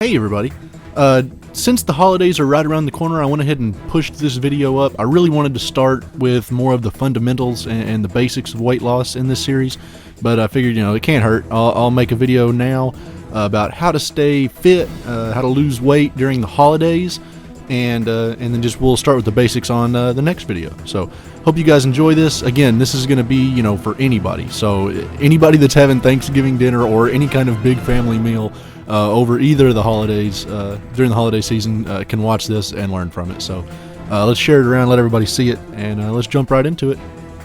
Hey everybody, since the holidays are right around the corner, I went ahead and pushed this video up. I really wanted to start with more of the fundamentals and the basics of weight loss in this series, but I figured, it can't hurt. I'll make a video now about how to stay fit, how to lose weight during the holidays, and then we'll start with the basics on the next video. So hope you guys enjoy this. Again, this is going to be, for anybody. So anybody that's having Thanksgiving dinner or any kind of big family meal over either of the holidays, during the holiday season, can watch this and learn from it. So let's share it around, let everybody see it, and let's jump right into it.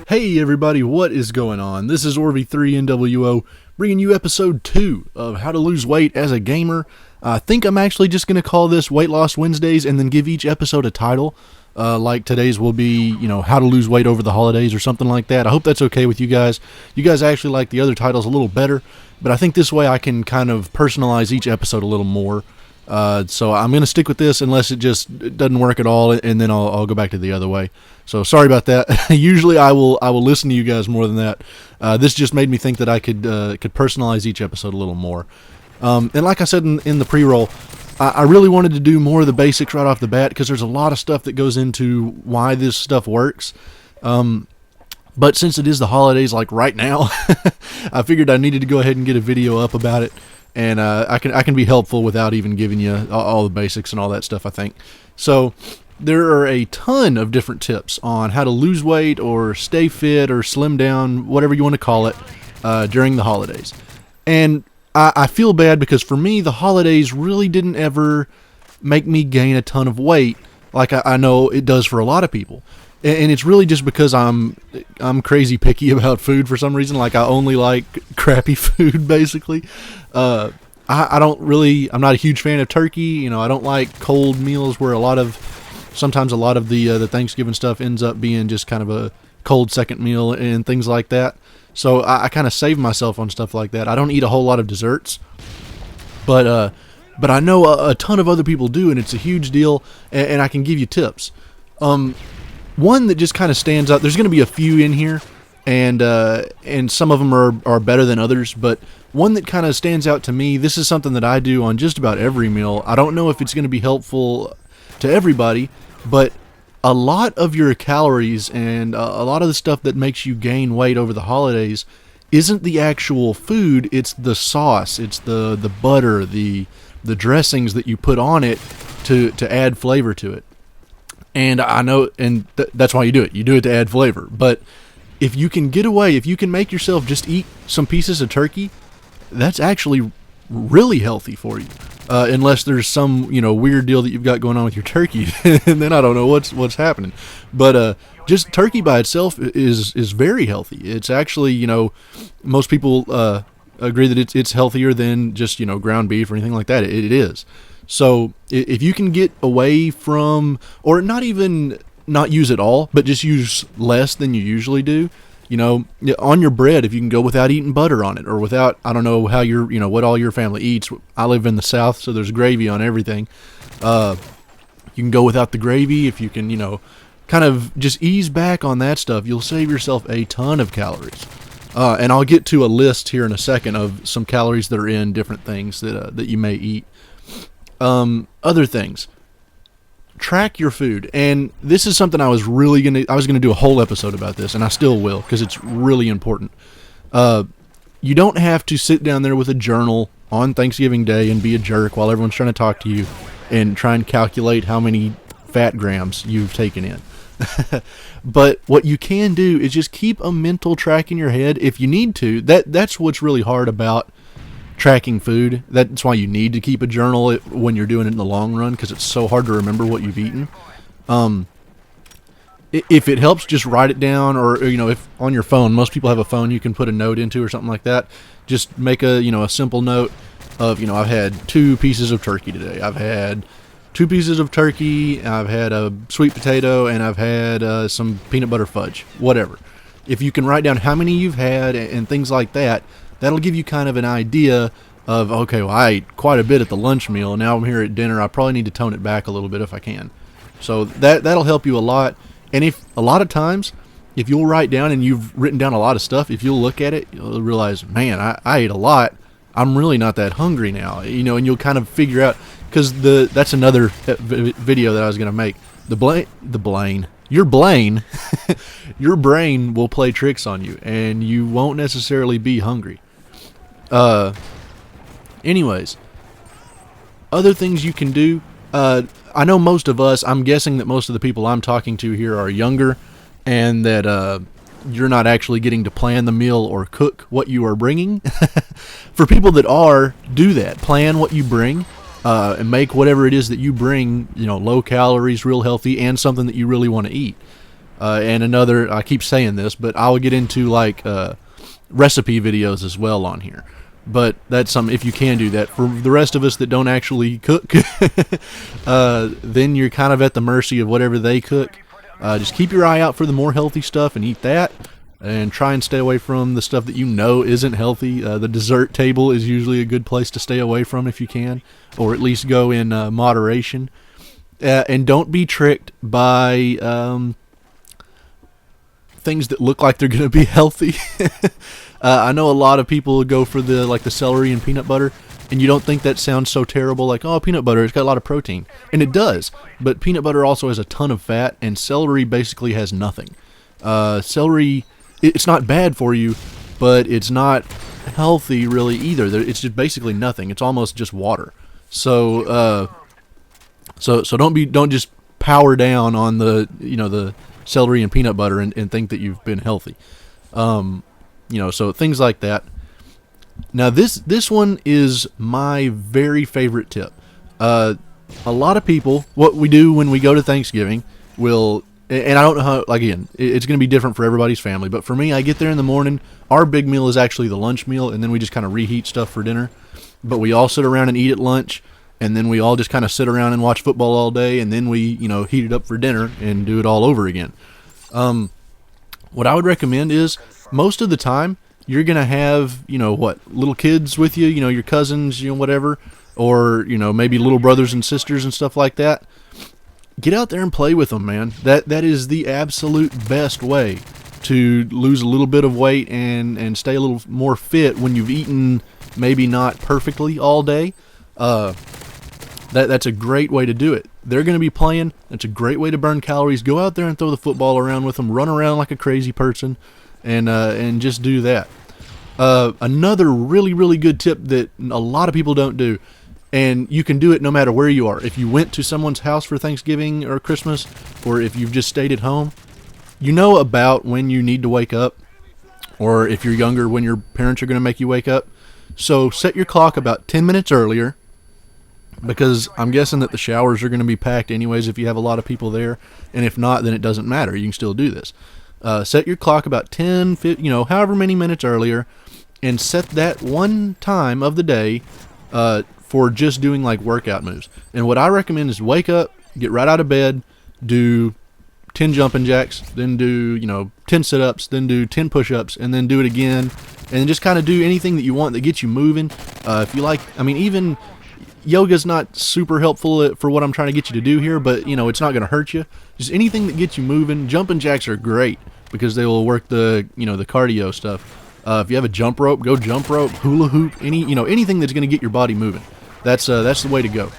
Hey everybody, what is going on? This is Orby3NWO, bringing you episode 2 of How to Lose Weight as a Gamer. I think I'm actually just going to call this Weight Loss Wednesdays and then give each episode a title. Like today's will be, how to lose weight over the holidays or something like that. I hope that's okay with you guys. You guys actually like the other titles a little better, but I think this way I can kind of personalize each episode a little more. So I'm going to stick with this unless it just doesn't work at all, and then I'll go back to the other way. So sorry about that. Usually I will listen to you guys more than that. This just made me think that I could personalize each episode a little more. And like I said in the pre-roll, I really wanted to do more of the basics right off the bat because there's a lot of stuff that goes into why this stuff works. But since it is the holidays, like right now, I figured I needed to go ahead and get a video up about it, and I can be helpful without even giving you all the basics and all that stuff, I think. So there are a ton of different tips on how to lose weight or stay fit or slim down, whatever you want to call it, during the holidays. And I feel bad because for me, the holidays really didn't ever make me gain a ton of weight like I know it does for a lot of people. And it's really just because I'm crazy picky about food for some reason. Like I only like crappy food, basically. I'm not a huge fan of turkey. I don't like cold meals where sometimes a lot of the Thanksgiving stuff ends up being just kind of a cold second meal and things like that. So I kind of save myself on stuff like that. I don't eat a whole lot of desserts, but I know a ton of other people do, and it's a huge deal, and I can give you tips. One that just kind of stands out, there's going to be a few in here, and some of them are better than others, but one that kind of stands out to me, this is something that I do on just about every meal. I don't know if it's going to be helpful to everybody, but a lot of your calories and a lot of the stuff that makes you gain weight over the holidays isn't the actual food, it's the sauce, it's the butter, the dressings that you put on it to add flavor to it. And I know, and that's why you do it. You do it to add flavor. But if you can get away, if you can make yourself just eat some pieces of turkey, that's actually really healthy for you. Unless there's some, weird deal that you've got going on with your turkey, and then I don't know what's happening. But just turkey by itself is very healthy. It's actually, most people agree that it's healthier than just, ground beef or anything like that. It is. So if you can get away from, or not use it all, but just use less than you usually do, on your bread, if you can go without eating butter on it, or without, I don't know how what all your family eats. I live in the South, so there's gravy on everything. You can go without the gravy. If you can, kind of just ease back on that stuff, you'll save yourself a ton of calories. And I'll get to a list here in a second of some calories that are in different things that you may eat. Other things. Track your food, and this is something I was gonna do a whole episode about this, and I still will because it's really important. You don't have to sit down there with a journal on Thanksgiving Day and be a jerk while everyone's trying to talk to you and try and calculate how many fat grams you've taken in. But what you can do is just keep a mental track in your head if you need to. That's what's really hard about tracking food. That's why you need to keep a journal when you're doing it in the long run, because it's so hard to remember what you've eaten. If it helps, just write it down, or if on your phone, most people have a phone you can put a note into or something like that. Just make a simple note of I've had 2 pieces of turkey today. I've had 2 pieces of turkey. I've had a sweet potato, and I've had some peanut butter fudge. Whatever. If you can write down how many you've had and things like that, that'll give you kind of an idea of, okay, well, I ate quite a bit at the lunch meal. Now I'm here at dinner. I probably need to tone it back a little bit if I can. So that'll help you a lot. And if a lot of times, if you'll write down and you've written down a lot of stuff, if you'll look at it, you'll realize, man, I ate a lot. I'm really not that hungry now, and you'll kind of figure out, because that's another video that I was going to make. Your brain will play tricks on you, and you won't necessarily be hungry. Anyways, other things you can do. I know most of us, I'm guessing that most of the people I'm talking to here are younger, and that you're not actually getting to plan the meal or cook what you are bringing. For people that are, do that. Plan what you bring, and make whatever it is that you bring, low calories, real healthy, and something that you really want to eat. And another, I keep saying this, but I'll get into recipe videos as well on here. But that's something, if you can do that. For the rest of us that don't actually cook, then you're kind of at the mercy of whatever they cook. Just keep your eye out for the more healthy stuff and eat that. And try and stay away from the stuff that isn't healthy. The dessert table is usually a good place to stay away from if you can, or at least go in moderation. And don't be tricked by things that look like they're going to be healthy. I know a lot of people go for the celery and peanut butter, and you don't think that sounds so terrible, like, oh, peanut butter, it's got a lot of protein. And it does, but peanut butter also has a ton of fat, and celery basically has nothing. Celery, it's not bad for you, but it's not healthy really either. It's just basically nothing. It's almost just water. So don't just power down on the celery and peanut butter and think that you've been healthy. So things like that. Now this one is my very favorite tip. A lot of people, what we do when we go to Thanksgiving, and I don't know how, again, it's going to be different for everybody's family, but for me, I get there in the morning. Our big meal is actually the lunch meal, and then we just kind of reheat stuff for dinner. But we all sit around and eat at lunch, and then we all just kind of sit around and watch football all day, and then we, heat it up for dinner and do it all over again. What I would recommend is, most of the time, you're going to have, little kids with you, your cousins, whatever, or, maybe little brothers and sisters and stuff like that. Get out there and play with them, man. That is the absolute best way to lose a little bit of weight and stay a little more fit when you've eaten maybe not perfectly all day. That's a great way to do it. They're going to be playing. That's a great way to burn calories. Go out there and throw the football around with them. Run around like a crazy person, and just do that. Another really, really good tip that a lot of people don't do, and you can do it no matter where you are. If you went to someone's house for Thanksgiving or Christmas, or if you've just stayed at home, you know about when you need to wake up, or if you're younger, when your parents are going to make you wake up. So set your clock about 10 minutes earlier, because I'm guessing that the showers are going to be packed anyways if you have a lot of people there, and if not, then it doesn't matter. You can still do this. Set your clock about 10, however many minutes earlier, and set that one time of the day for just doing like workout moves. And what I recommend is wake up, get right out of bed, do 10 jumping jacks, then do 10 sit-ups, then do 10 push-ups, and then do it again, and just kind of do anything that you want that gets you moving. If you like, even yoga's not super helpful for what I'm trying to get you to do here, but it's not going to hurt you. Just anything that gets you moving. Jumping jacks are great because they will work the the cardio stuff. If you have a jump rope, go jump rope, hula hoop, anything that's going to get your body moving. That's the way to go.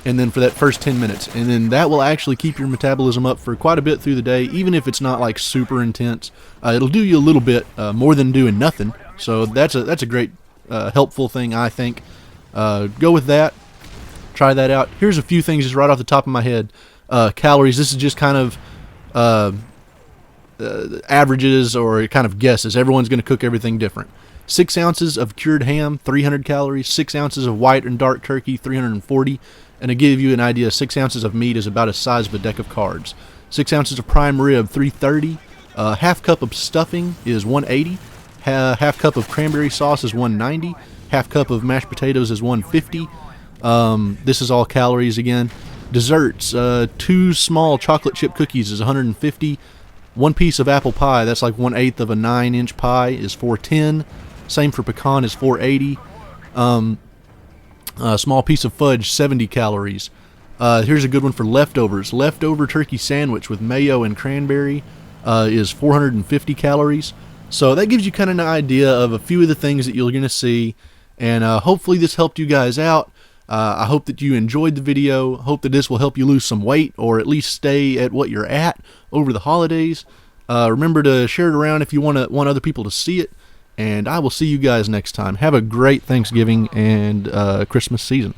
And then for that first 10 minutes, and then that will actually keep your metabolism up for quite a bit through the day, even if it's not like super intense. It'll do you a little bit more than doing nothing. So that's a great helpful thing, I think. Go with that. Try that out. Here's a few things just right off the top of my head. Calories. This is just kind of averages or kind of guesses. Everyone's going to cook everything different. 6 ounces of cured ham, 300 calories. 6 ounces of white and dark turkey, 340. And to give you an idea, 6 ounces of meat is about the size of a deck of cards. 6 ounces of prime rib, 330. Half cup of stuffing is 180. Half cup of cranberry sauce is 190. Half cup of mashed potatoes is 150. This is all calories again. Desserts, 2 small chocolate chip cookies is 150. 1 piece of apple pie, that's like 1/8 of a 9-inch pie, is 410. Same for pecan is 480. A small piece of fudge, 70 calories. Here's a good one for leftovers. Leftover turkey sandwich with mayo and cranberry is 450 calories. So that gives you kind of an idea of a few of the things that you're going to see. And hopefully this helped you guys out. I hope that you enjoyed the video. Hope that this will help you lose some weight, or at least stay at what you're at over the holidays. Remember to share it around if you want other people to see it. And I will see you guys next time. Have a great Thanksgiving and Christmas season.